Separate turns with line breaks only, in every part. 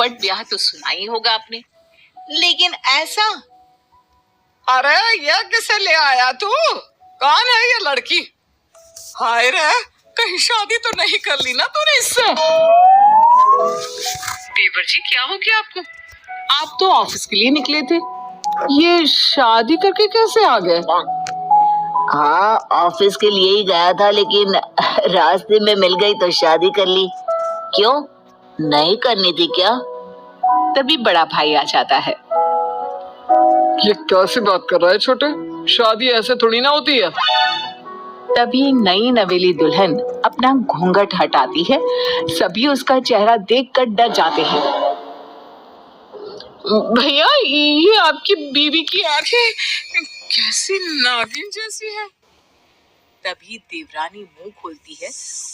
चौपट ब्याह तो सुना ही होगा आपने, लेकिन ऐसा।
अरे ये किसे ले आया तू? कौन है ये लड़की? हाय रे, कहीं शादी तो नहीं कर ली ना तूने इससे?
देवर जी क्या हो गया आपको? आप तो ऑफिस के लिए निकले थे, ये शादी करके कैसे आ गए?
हाँ, ऑफिस के लिए ही गया था, लेकिन रास्ते में मिल गई तो शादी कर ली। क्यों, नहीं करनी थी क्या?
तभी बड़ा भाई आ जाता है।
ये कैसी बात कर रहा है छोटे? शादी ऐसे थोड़ी ना होती है।
तभी नई नवेली दुल्हन अपना घूंघट हटाती है। सभी उसका चेहरा देखकर डर जाते हैं।
भैया, ये आपकी बीवी की आंखें कैसी नागिन जैसी है।
तभी देवरानी मुंह खोलती है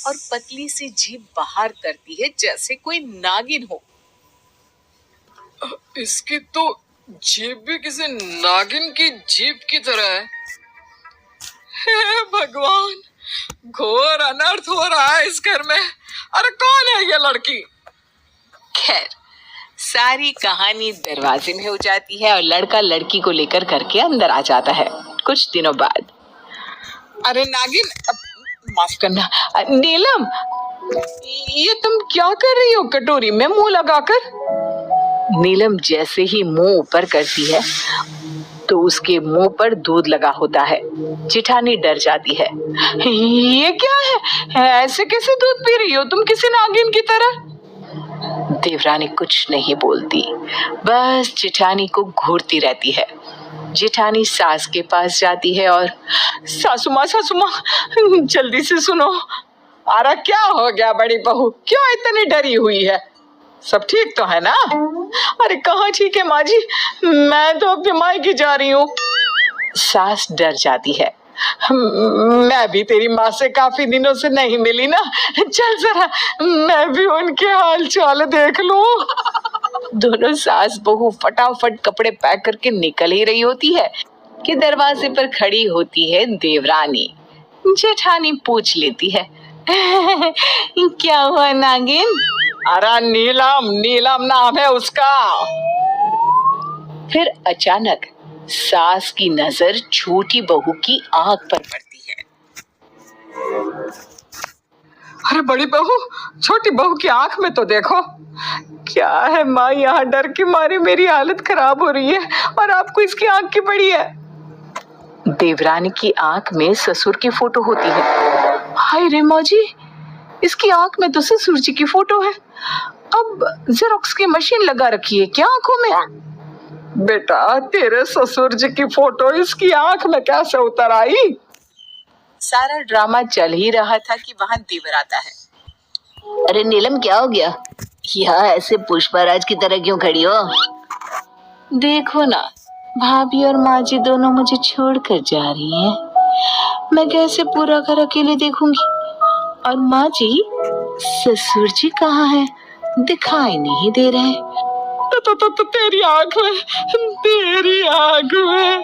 और पतली सी जीभ बाहर करती है जैसे कोई नागिन हो।
इसकी तो जीभ भी किसी नागिन की जीभ की तरह है। हे भगवान, घोर अनर्थ हो रहा है इस घर में। अरे कौन है ये लड़की?
खैर, सारी कहानी दरवाजे में हो जाती है और लड़का लड़की को लेकर घर के अंदर आ जाता है। कुछ दिनों बाद,
अरे नागिन, माफ करना।
नीलम,
ये तुम क्या कर रही हो कटोरी में मुंह लगाकर?
नीलम जैसे ही मुंह ऊपर करती है तो उसके मुंह पर दूध लगा होता है। जेठानी डर जाती है।
ये क्या है? ऐसे कैसे दूध पी रही हो तुम किसी नागिन की तरह?
देवरानी कुछ नहीं बोलती, बस जेठानी को घूरती रहती है। जेठानी सास के पास जाती है और
सासू माँ जल्दी से सुनो। अरे क्या हो गया बड़ी बहू, क्यों इतनी डरी हुई है? सब ठीक तो है ना? अरे कहाँ ठीक है माँ जी, मैं तो अपने मायके जा रही हूँ।
सास डर जाती है।
मैं भी तेरी माँ से काफी दिनों से नहीं मिली ना, चल जरा मैं भी उनके हाल चाल देख लूं।
दोनों सास बहू फटाफट कपड़े पैक करके निकल ही रही होती है कि दरवाजे पर खड़ी होती है देवरानी। जेठानी पूछ लेती है, क्या हुआ नागिन?
अरे नीलम नाम है उसका।
फिर अचानक सास की नजर छोटी बहू की आंख पर पड़ती है।
अरे बड़ी बहू, छोटी बहू की आंख में तो देखो। क्या है माँ, यहाँ डर के मारे मेरी हालत खराब हो रही है और आपको इसकी आंख की पड़ी है।
देवरानी की आंख में ससुर की फोटो होती है। हाय रे माँ जी, इसकी आंख में तो ससुर जी की फोटो है। अब जेरोक्स की मशीन लगा रखी है क्या आंखों में?
बेटा, तेरे ससुर जी की फोटो इसकी आंख में कैसे उतर आई?
सारा ड्रामा चल ही रहा था कि वहां देवर आता है।
अरे नीलम, क्या हो गया? यहाँ ऐसे पुष्पराज की तरह क्यों खड़ी हो?
देखो ना, भाभी और माँ जी दोनों मुझे छोड़कर जा रही हैं। मैं कैसे पूरा घर अकेले देखूंगी? और माँ जी, ससुर जी कहाँ हैं? दिखाई नहीं दे रहे।
तो तेरी आंख में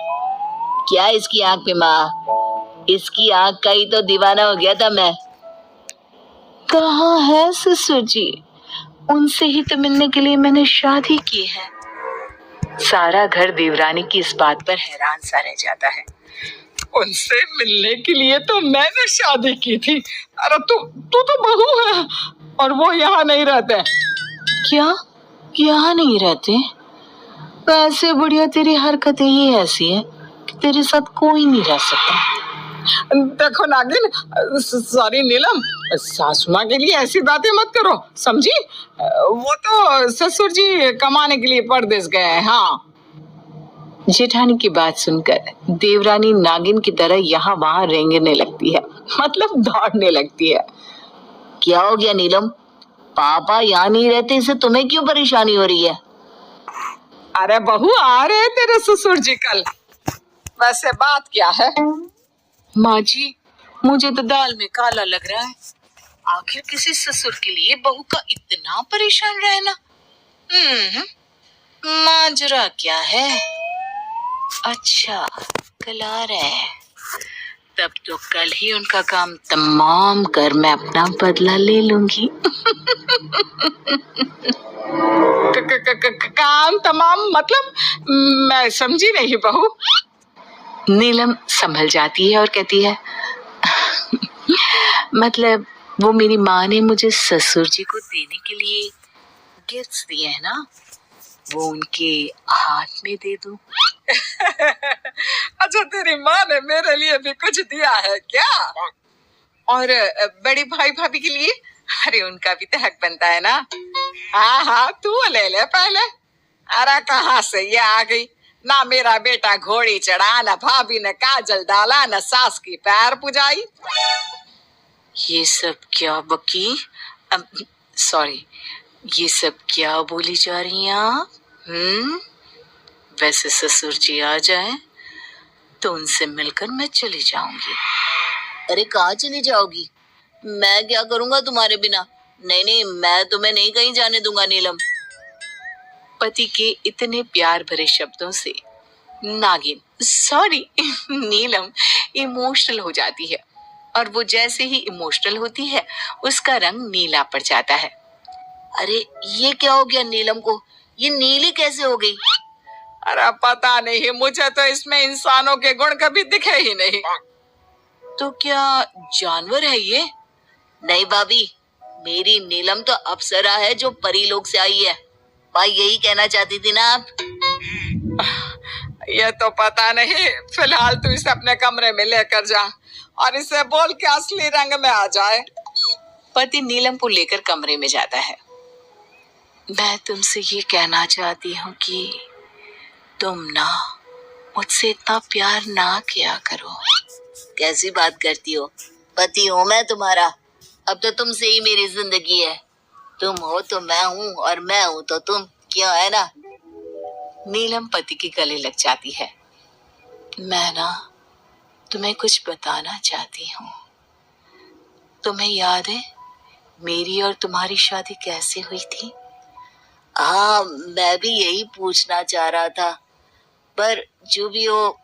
क्या इसकी आंख में माँ? इसकी आंख का ही तो दीवाना हो गया था मैं।
कहाँ है ससुर जी? उनसे ही तो मिलने के लिए मैंने शादी की है। सारा घर देवरानी की इस बात पर हैरान सा रह जाता है।
उनसे मिलने के लिए तो मैंने शादी की थी। अरे तू तो बहू है और वो यहाँ नहीं रहते।
क्या यहाँ नहीं रहते? वैसे बुढ़िया, तेरी हरकतें ही ऐसी है कि तेरे साथ कोई नहीं रह सकता।
देखो नागिन, सॉरी नीलम, सासू माँ के लिए ऐसी बातें मत करो, समझी? वो तो ससुर जी कमाने के लिए परदेस गए हैं। हाँ।
जेठानी की बात सुनकर देवरानी नागिन की तरह यहाँ वहां रेंगने लगती है, मतलब दौड़ने लगती है।
क्या हो गया नीलम? पापा यहाँ नहीं रहते, इससे तुम्हें क्यों परेशानी हो रही है?
अरे बहू, आ रहे तेरे ससुर जी कल। वैसे बात क्या है?
माँ जी, मुझे तो दाल में काला लग रहा है। आखिर किसी ससुर के लिए बहू का इतना परेशान रहना। माजरा क्या है? अच्छा, कल आ रहे हैं। तब तो कल ही उनका काम तमाम कर मैं अपना बदला ले लूंगी।
काम तमाम मतलब मैं समझी नहीं बहू।
नीलम संभल जाती है और कहती है, मतलब वो मेरी माँ ने मुझे ससुर जी को देने के लिए गिफ्ट्स दिए हैं ना, वो उनके हाथ में दे दूं।
अच्छा, तेरी माँ ने मेरे लिए भी कुछ दिया है क्या? और बड़ी भाई भाभी के लिए? अरे उनका भी तो हक बनता है ना। हाँ हाँ, तू ले ले पहले। अरे कहाँ से ये आ गई? ना मेरा बेटा घोड़ी चढ़ा, ना भाभी ने काजल डाला, ना सास की पैर पुजाई।
ये सब क्या बकी, सॉरी, ये सब क्या बोली जा रही हैं आप? वैसे ससुर जी आ जाए तो उनसे मिलकर मैं चली जाऊंगी।
अरे कहाँ चली जाओगी? मैं क्या करूंगा तुम्हारे बिना? नहीं नहीं, मैं तुम्हें नहीं कहीं जाने दूंगा नीलम।
पति के इतने प्यार भरे शब्दों से नागिन, सॉरी नीलम इमोशनल हो जाती है, और वो जैसे ही इमोशनल होती है उसका रंग नीला पड़ जाता है।
अरे ये क्या हो गया नीलम को? ये नीली कैसे हो गई?
अरे पता नहीं, मुझे तो इसमें इंसानों के गुण कभी दिखे ही नहीं।
तो क्या जानवर है ये?
नहीं भाभी, मेरी नीलम तो अप्सरा है जो परी लोक से आई है। भाई यही कहना चाहती थी ना आप?
ये तो पता नहीं, फिलहाल तू इसे अपने कमरे में लेकर जा और इसे बोल के असली रंग में आ जाए।
पति नीलम को लेकर कमरे में जाता है। मैं तुमसे ये कहना चाहती हूँ कि तुम ना मुझसे इतना प्यार ना किया करो।
कैसी बात करती हो? पति हूँ मैं तुम्हारा, अब तो तुमसे ही मेरी जिंदगी है। तुम हो तो मैं हूँ और मैं हूँ तो तुम, क्यों है ना?
नीलम पति के गले लग जाती है। मैं ना तुम्हें कुछ बताना चाहती हूँ। तुम्हें याद है मेरी और तुम्हारी शादी कैसे हुई थी?
हाँ, मैं भी यही पूछना चाह रहा था, पर जो भी हो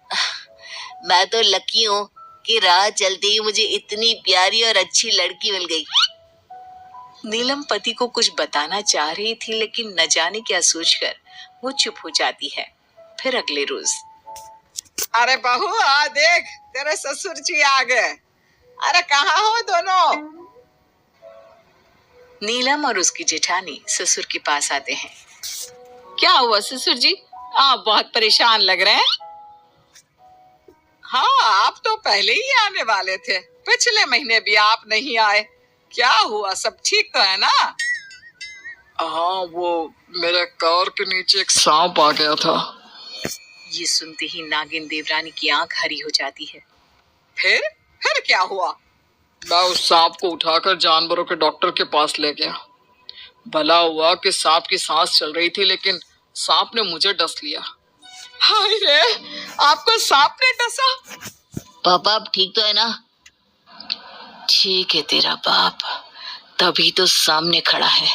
मैं तो लकी हूँ कि राह चलते ही मुझे इतनी प्यारी और अच्छी लड़की मिल गई।
नीलम पति को कुछ बताना चाह रही थी, लेकिन न जाने क्या सोचकर वो चुप हो जाती है। फिर अगले रोज,
अरे बहू आ देख, तेरे ससुर जी आ गए। अरे कहाँ हो दोनों?
नीलम और उसकी जेठानी ससुर के पास आते हैं। क्या हुआ ससुर जी, आप बहुत परेशान लग रहे हैं।
हाँ, आप तो पहले ही आने वाले थे, पिछले महीने भी आप नहीं आए। क्या हुआ, सब ठीक तो है ना?
हाँ, वो मेरे कार के नीचे एक सांप आ गया था।
ये सुनते ही नागिन देवरानी की आंख हरी हो जाती है।
फिर क्या हुआ?
मैं उस सांप को उठाकर जानवरों के डॉक्टर के पास ले गया। भला हुआ कि सांप की सांस चल रही थी, लेकिन सांप ने मुझे डस लिया।
हाय रे, आपको सांप ने डसा?
पापा आप ठीक तो है ना?
ठीक है तेरा बाप, तभी तो सामने खड़ा है।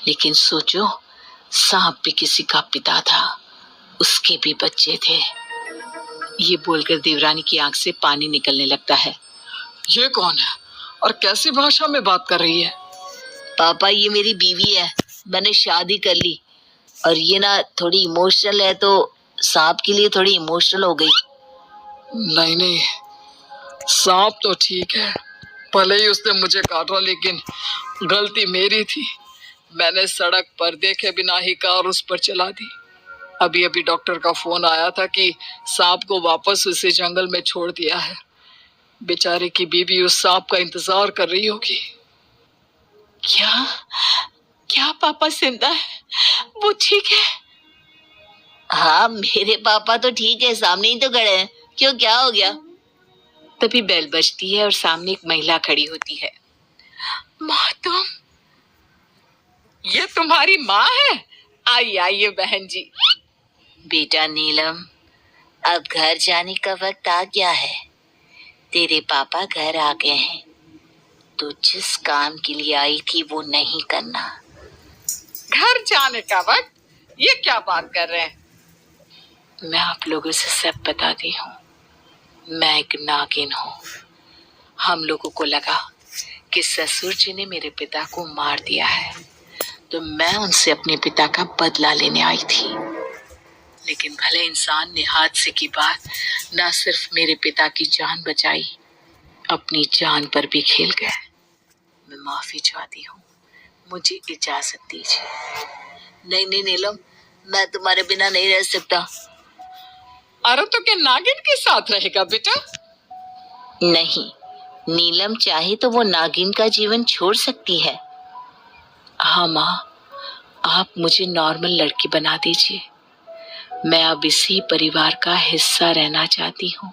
लेकिन सोचो, सांप भी किसी का पिता था, उसके भी बच्चे थे। ये बोलकर देवरानी की आंख से पानी निकलने लगता है।
ये कौन है और कैसी भाषा में बात कर रही है?
पापा ये मेरी बीवी है, मैंने शादी कर ली, और ये ना थोड़ी इमोशनल है, तो सांप के लिए थोड़ी इमोशनल हो गई।
नहीं नहीं, सांप तो ठीक है, भले ही उसने मुझे काटा, लेकिन गलती मेरी थी। मैंने सड़क पर देखे बिना ही कार उस पर चला दी। अभी अभी डॉक्टर का फोन आया था कि सांप को वापस उसे जंगल में छोड़ दिया है। बेचारे की बीवी उस सांप का इंतजार कर रही होगी।
क्या क्या पापा जिंदा है? वो ठीक है?
हाँ मेरे पापा तो ठीक है, सामने ही तो खड़े हैं। क्यों, क्या हो गया?
तभी बेल बजती है और सामने एक महिला खड़ी होती है। माँ, तुम?
ये तुम्हारी माँ है? आइए आइए बहन जी।
बेटा नीलम, अब घर जाने का वक्त आ गया है। तेरे पापा घर आ गए हैं, तो जिस काम के लिए आई थी वो नहीं करना।
घर जाने का वक्त? ये क्या बात कर रहे हैं?
मैं आप लोगों से सब बताती हूँ। मैं एक नागिन हूँ। हम लोगों को लगा कि ससुर जी ने मेरे पिता को मार दिया है, तो मैं उनसे अपने पिता का बदला लेने आई थी। लेकिन भले इंसान ने हादसे की बात न सिर्फ मेरे पिता की जान बचाई, अपनी जान पर भी खेल गए। मैं माफी चाहती हूँ, मुझे इजाजत दीजिए।
नहीं नहीं नीलम, मैं तुम्हारे बिना नहीं रह सकता।
अरे तो क्या नागिन के साथ रहेगा बेटा?
नहीं, नीलम चाहे तो वो नागिन का जीवन छोड़ सकती है।
हाँ माँ, आप मुझे नॉर्मल लड़की बना दीजिए। मैं अब इसी परिवार का हिस्सा रहना चाहती हूँ।